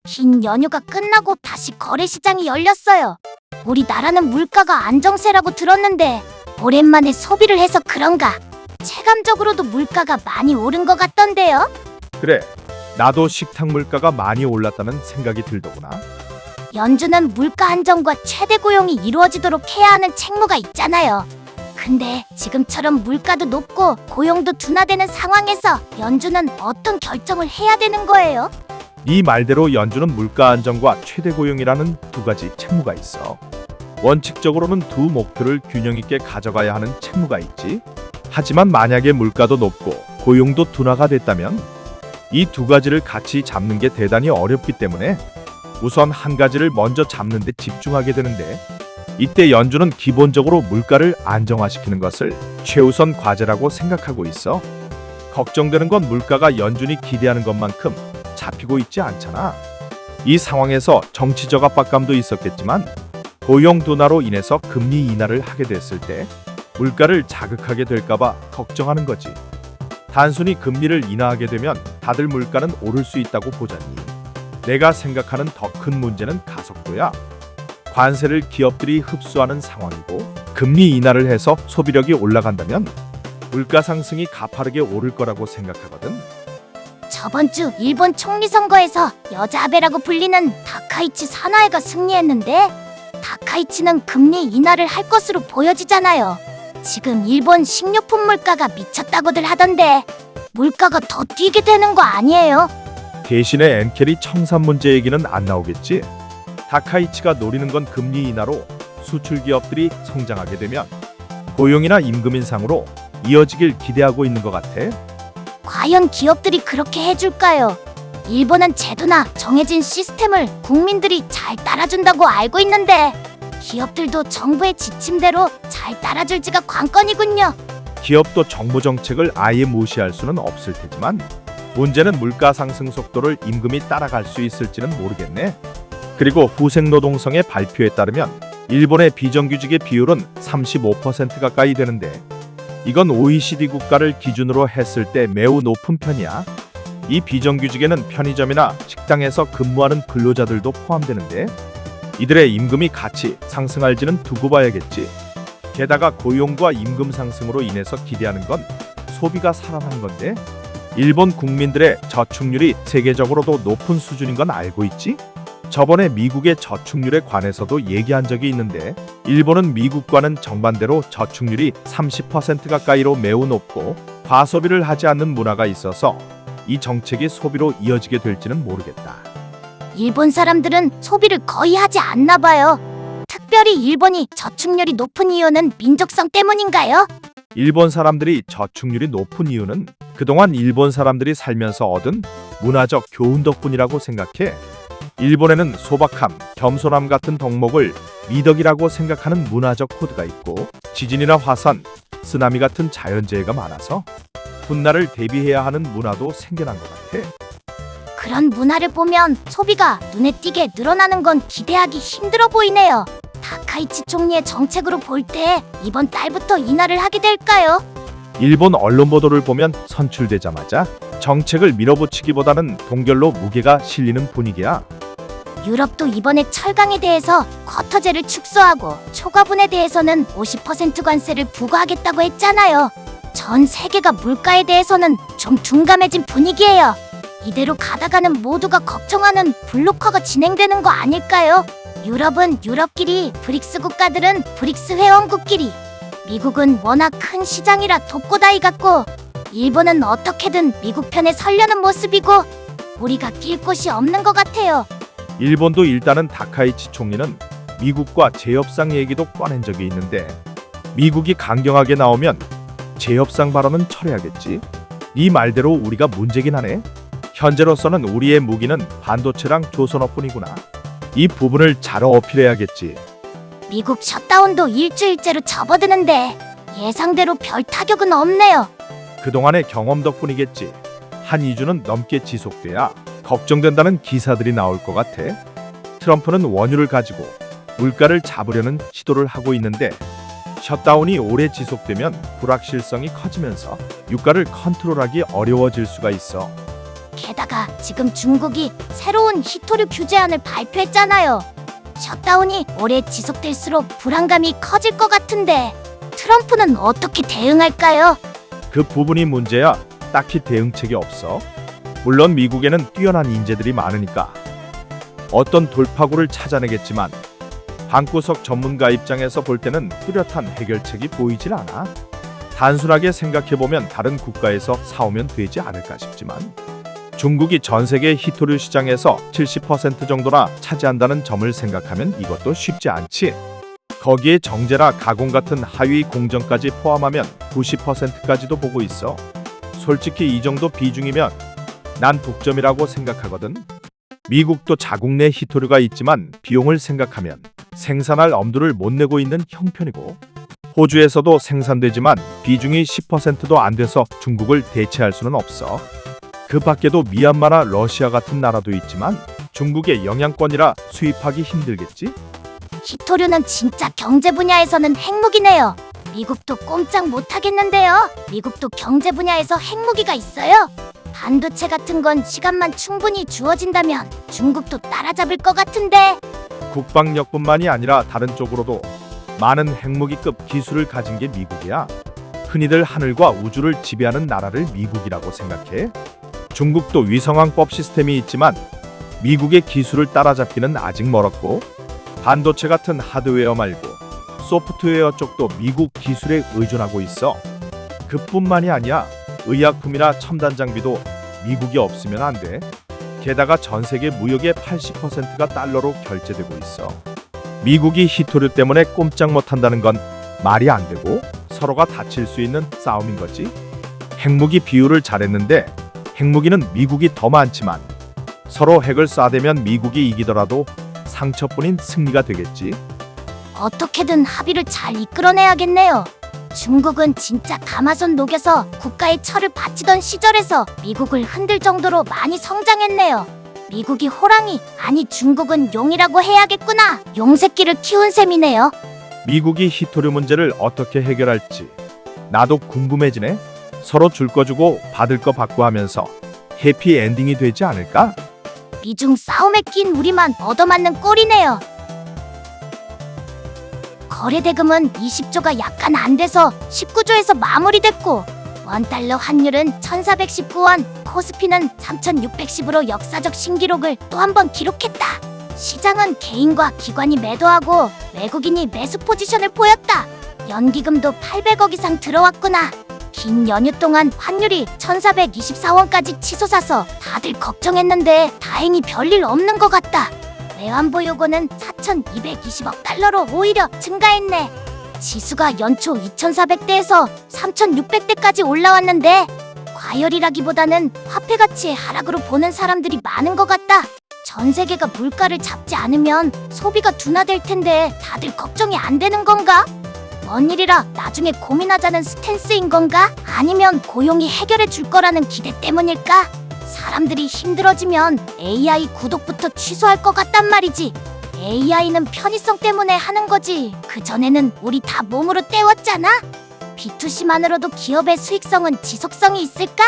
긴 연휴가 끝나고 다시 거래시장이 열렸어요. 우리나라는 물가가 안정세라고 들었는데 오랜만에 소비를 해서 그런가 체감적으로도 물가가 많이 오른 것 같던데요. 그래, 나도 식탁 물가가 많이 올랐다는 생각이 들더구나. 연준은 물가 안정과 최대 고용이 이루어지도록 해야 하는 책무가 있잖아요. 근데 지금처럼 물가도 높고 고용도 둔화되는 상황에서 연준은 어떤 결정을 해야 되는 거예요? 네 말대로 연준은 물가 안정과 최대 고용이라는 두 가지 책무가 있어. 원칙적으로는 두 목표를 균형 있게 가져가야 하는 책무가 있지. 하지만 만약에 물가도 높고 고용도 둔화가 됐다면 이 두 가지를 같이 잡는 게 대단히 어렵기 때문에 우선 한 가지를 먼저 잡는 데 집중하게 되는데, 이때 연준은 기본적으로 물가를 안정화시키는 것을 최우선 과제라고 생각하고 있어. 걱정되는 건 물가가 연준이 기대하는 것만큼 잡히고 있지 않잖아. 이 상황에서 정치적 압박감도 있었겠지만 고용 둔화로 인해서 금리 인하를 하게 됐을 때 물가를 자극하게 될까봐 걱정하는 거지. 단순히 금리를 인하하게 되면 다들 물가는 오를 수 있다고 보자니, 내가 생각하는 더 큰 문제는 가속도야. 관세를 기업들이 흡수하는 상황이고 금리 인하를 해서 소비력이 올라간다면 물가 상승이 가파르게 오를 거라고 생각하거든. 저번 주 일본 총리 선거에서 여자 아베라고 불리는 다카이치 사나이가 승리했는데 다카이치는 금리 인하를 할 것으로 보여지잖아요. 지금 일본 식료품 물가가 미쳤다고들 하던데 물가가 더 뛰게 되는 거 아니에요? 대신에 엔켈이 청산 문제 얘기는 안 나오겠지. 다카이치가 노리는 건 금리 인하로 수출 기업들이 성장하게 되면 고용이나 임금 인상으로 이어지길 기대하고 있는 것 같아. 과연 기업들이 그렇게 해줄까요? 일본은 제도나 정해진 시스템을 국민들이 잘 따라준다고 알고 있는데 기업들도 정부의 지침대로 잘 따라줄지가 관건이군요. 기업도 정부 정책을 아예 무시할 수는 없을 테지만 문제는 물가 상승 속도를 임금이 따라갈 수 있을지는 모르겠네. 그리고 후생노동성의 발표에 따르면 일본의 비정규직의 비율은 35% 가까이 되는데 이건 OECD 국가를 기준으로 했을 때 매우 높은 편이야. 이 비정규직에는 편의점이나 식당에서 근무하는 근로자들도 포함되는데 이들의 임금이 같이 상승할지는 두고 봐야겠지. 게다가 고용과 임금 상승으로 인해서 기대하는 건 소비가 살아난 건데, 일본 국민들의 저축률이 세계적으로도 높은 수준인 건 알고 있지? 저번에 미국의 저축률에 관해서도 얘기한 적이 있는데 일본은 미국과는 정반대로 저축률이 30% 가까이로 매우 높고 과소비를 하지 않는 문화가 있어서 이 정책이 소비로 이어지게 될지는 모르겠다. 일본 사람들은 소비를 거의 하지 않나 봐요. 특별히 일본이 저축률이 높은 이유는 민족성 때문인가요? 일본 사람들이 저축률이 높은 이유는 그동안 일본 사람들이 살면서 얻은 문화적 교훈 덕분이라고 생각해. 일본에는 소박함, 겸손함 같은 덕목을 미덕이라고 생각하는 문화적 코드가 있고 지진이나 화산, 쓰나미 같은 자연재해가 많아서 훗날을 대비해야 하는 문화도 생겨난 것 같아. 그런 문화를 보면 소비가 눈에 띄게 늘어나는 건 기대하기 힘들어 보이네요. 다카이치 총리의 정책으로 볼 때 이번 달부터 인하를 하게 될까요? 일본 언론 보도를 보면 선출되자마자 정책을 밀어붙이기보다는 동결로 무게가 실리는 분위기야. 유럽도 이번에 철강에 대해서 쿼터제를 축소하고 초과분에 대해서는 50% 관세를 부과하겠다고 했잖아요. 전 세계가 물가에 대해서는 좀 둔감해진 분위기예요. 이대로 가다가는 모두가 걱정하는 블록화가 진행되는 거 아닐까요? 유럽은 유럽끼리, 브릭스 국가들은 브릭스 회원국끼리, 미국은 워낙 큰 시장이라 독고다이 같고 일본은 어떻게든 미국 편에 서려는 모습이고 우리가 낄 곳이 없는 것 같아요. 일본도 일단은 다카이치 총리는 미국과 재협상 얘기도 꺼낸 적이 있는데 미국이 강경하게 나오면 재협상 발언은 철회하겠지. 이 말대로 우리가 문제긴 하네. 현재로서는 우리의 무기는 반도체랑 조선어뿐이구나. 이 부분을 잘 어필해야겠지. 미국 셧다운도 일주일째로 접어드는데 예상대로 별 타격은 없네요. 그동안의 경험 덕분이겠지. 한 2주는 넘게 지속돼야 걱정된다는 기사들이 나올 것 같아. 트럼프는 원유를 가지고 물가를 잡으려는 시도를 하고 있는데 셧다운이 오래 지속되면 불확실성이 커지면서 유가를 컨트롤하기 어려워질 수가 있어. 게다가 지금 중국이 새로운 히토류 규제안을 발표했잖아요. 셧다운이 오래 지속될수록 불안감이 커질 것 같은데 트럼프는 어떻게 대응할까요? 그 부분이 문제야. 딱히 대응책이 없어. 물론 미국에는 뛰어난 인재들이 많으니까 어떤 돌파구를 찾아내겠지만 방구석 전문가 입장에서 볼 때는 뚜렷한 해결책이 보이질 않아. 단순하게 생각해보면 다른 국가에서 사오면 되지 않을까 싶지만 중국이 전 세계 히토류 시장에서 70% 정도나 차지한다는 점을 생각하면 이것도 쉽지 않지. 거기에 정제나 가공 같은 하위 공정까지 포함하면 90%까지도 보고 있어. 솔직히 이 정도 비중이면 난 독점이라고 생각하거든. 미국도 자국 내 히토류가 있지만 비용을 생각하면 생산할 엄두를 못 내고 있는 형편이고 호주에서도 생산되지만 비중이 10%도 안 돼서 중국을 대체할 수는 없어. 그 밖에도 미얀마나 러시아 같은 나라도 있지만 중국의 영향권이라 수입하기 힘들겠지? 히토류는 진짜 경제 분야에서는 핵무기네요. 미국도 꼼짝 못하겠는데요. 미국도 경제 분야에서 핵무기가 있어요. 반도체 같은 건 시간만 충분히 주어진다면 중국도 따라잡을 것 같은데. 국방력뿐만이 아니라 다른 쪽으로도 많은 핵무기급 기술을 가진 게 미국이야. 흔히들 하늘과 우주를 지배하는 나라를 미국이라고 생각해. 중국도 위성항법 시스템이 있지만 미국의 기술을 따라잡기는 아직 멀었고 반도체 같은 하드웨어 말고 소프트웨어 쪽도 미국 기술에 의존하고 있어. 그뿐만이 아니야. 의약품이나 첨단 장비도 미국이 없으면 안 돼. 게다가 전 세계 무역의 80%가 달러로 결제되고 있어. 미국이 히토류 때문에 꼼짝 못한다는 건 말이 안 되고 서로가 다칠 수 있는 싸움인 거지. 핵무기 비율을 잘했는데 핵무기는 미국이 더 많지만 서로 핵을 쏴대면 미국이 이기더라도 상처뿐인 승리가 되겠지. 어떻게든 합의를 잘 이끌어내야겠네요. 중국은 진짜 가마솥 녹여서 국가의 철을 바치던 시절에서 미국을 흔들 정도로 많이 성장했네요. 미국이 호랑이, 아니 중국은 용이라고 해야겠구나. 용새끼를 키운 셈이네요. 미국이 히토류 문제를 어떻게 해결할지 나도 궁금해지네. 서로 줄 거 주고 받을 거 받고 하면서 해피 엔딩이 되지 않을까? 미중 싸움에 낀 우리만 얻어맞는 꼴이네요. 거래대금은 20조가 약간 안 돼서 19조에서 마무리됐고 원달러 환율은 1419원, 코스피는 3610으로 역사적 신기록을 또 한 번 기록했다. 시장은 개인과 기관이 매도하고 외국인이 매수 포지션을 보였다. 연기금도 800억 이상 들어왔구나. 긴 연휴 동안 환율이 1424원까지 치솟아서 다들 걱정했는데 다행히 별일 없는 것 같다. 외환보 요구는 4220억 달러로 오히려 증가했네. 지수가 연초 2400대에서 3600대까지 올라왔는데 과열이라기보다는 화폐 가치의 하락으로 보는 사람들이 많은 것 같다. 전 세계가 물가를 잡지 않으면 소비가 둔화될 텐데 다들 걱정이 안 되는 건가? 뭔 일이라 나중에 고민하자는 스탠스인 건가? 아니면 고용이 해결해 줄 거라는 기대 때문일까? 사람들이 힘들어지면 AI 구독부터 취소할 것 같단 말이지. AI는 편의성 때문에 하는 거지. 그전에는 우리 다 몸으로 때웠잖아. B2C만으로도 기업의 수익성은 지속성이 있을까?